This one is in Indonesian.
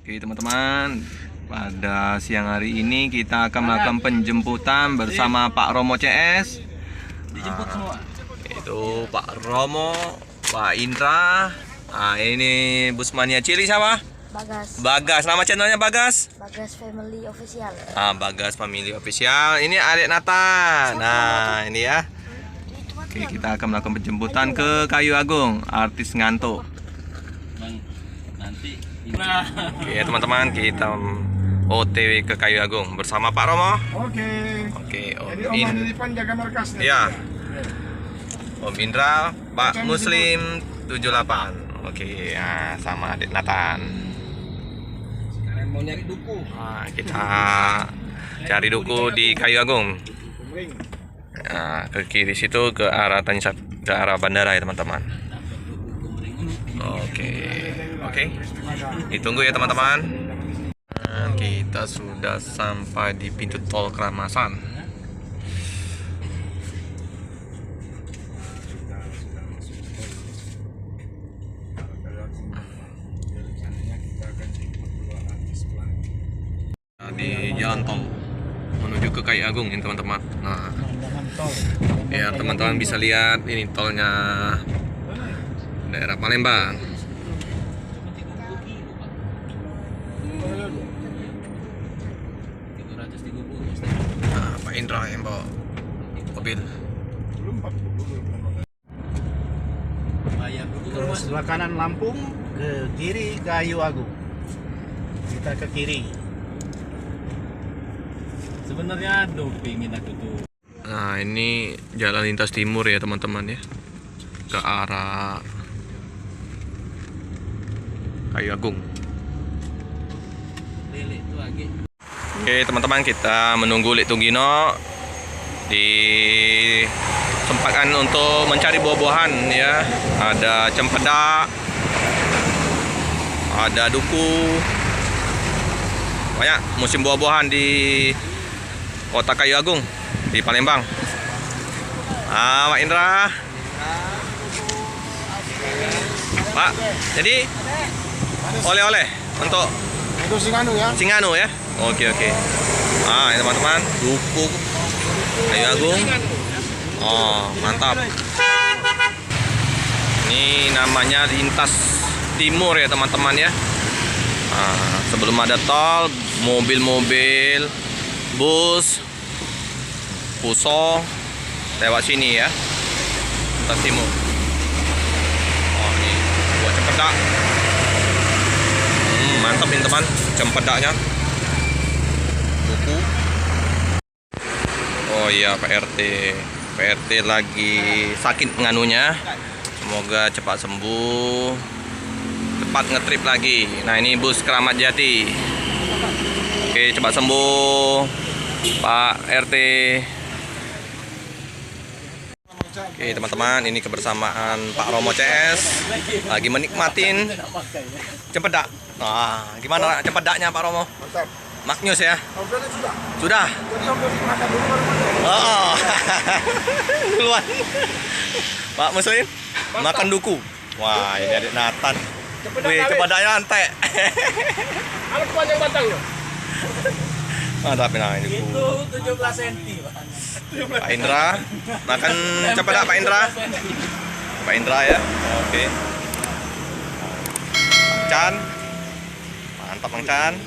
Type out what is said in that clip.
Oke teman-teman, pada siang hari ini kita akan melakukan penjemputan bersama Pak Romo CS. Dijemput semua. Itu Pak Romo, Pak Indra. Nah, ini Busmania Cili siapa? Bagas. Bagas, nama channelnya Bagas? Bagas Family Official. Bagas Family Official. Ini adik Nathan. Nah, ini ya. Oke, kita akan melakukan penjemputan ke Kayu Agung, artis ngantuk. Bang, nanti Oke teman-teman, kita OTW ke Kayu Agung bersama Pak Romo. Oke, Om Jadi Om di depan jaga markasnya. Ya. Om Indra, Pak Muslim 78. Oke, ya, sama adik Nathan. sekarang mau nyari duku. Nah, kita cari duku di Kayu Agung. Nah, ke kiri situ ke arah ke arah bandara ya teman-teman. Oke, ditunggu ya teman-teman. Nah, kita sudah sampai di pintu tol Keramasan. Di jalan tol menuju ke Kayu Agung ini teman-teman. Nah, ya teman-teman bisa lihat ini tolnya daerah Palembang. Nah, Pak Indra yang bawa mobil. Ke sebelah kanan Lampung, ke kiri Kayu Agung. Kita ke kiri. Sebenarnya aduh pingin aku tuh. Nah, ini jalan lintas timur ya teman-teman ya, ke arah Kayu Agung. Lele tuh lagi. Oke teman-teman, kita menunggu Lek Tunggino disempatkan untuk mencari buah-buahan ya. Ada cempedak, ada duku, banyak musim buah-buahan di kota Kayu Agung di Palembang. Pak Indra, Pak, jadi oleh-oleh untuk Singanu ya. Singanu ya. Oke. Ini teman-teman, duku Kayu Agung. Mantap. Ini namanya lintas timur ya teman-teman ya. Sebelum ada tol, mobil-mobil, bus, puso lewat sini ya, lintas timur. Ini buat cempedak. Mantap ini teman, cempedaknya. Buku. Oh iya, Pak RT lagi sakit nganunya. Semoga cepat sembuh, cepat ngetrip lagi. Nah, ini bus Keramat Jati. Oke, cepat sembuh Pak RT. Oke teman-teman, ini kebersamaan Pak Romo CS lagi menikmatin cempedak. Nah, gimana cempedaknya Pak Romo? Mantap. Maknyus ya? Sudah? Jadi Om Dodi makan dulu baru makan. Oh. Duluan. Pak Muslim makan duku. Wah, ini adik Nathan. Wih, cempedaknya antek. Alat panjang batangnya. Mantap ini duku. Itu 17 cm. Pak Indra makan cempedak Pak Indra. Pak Indra ya. Oke. Chan. Mantap Bang Chan.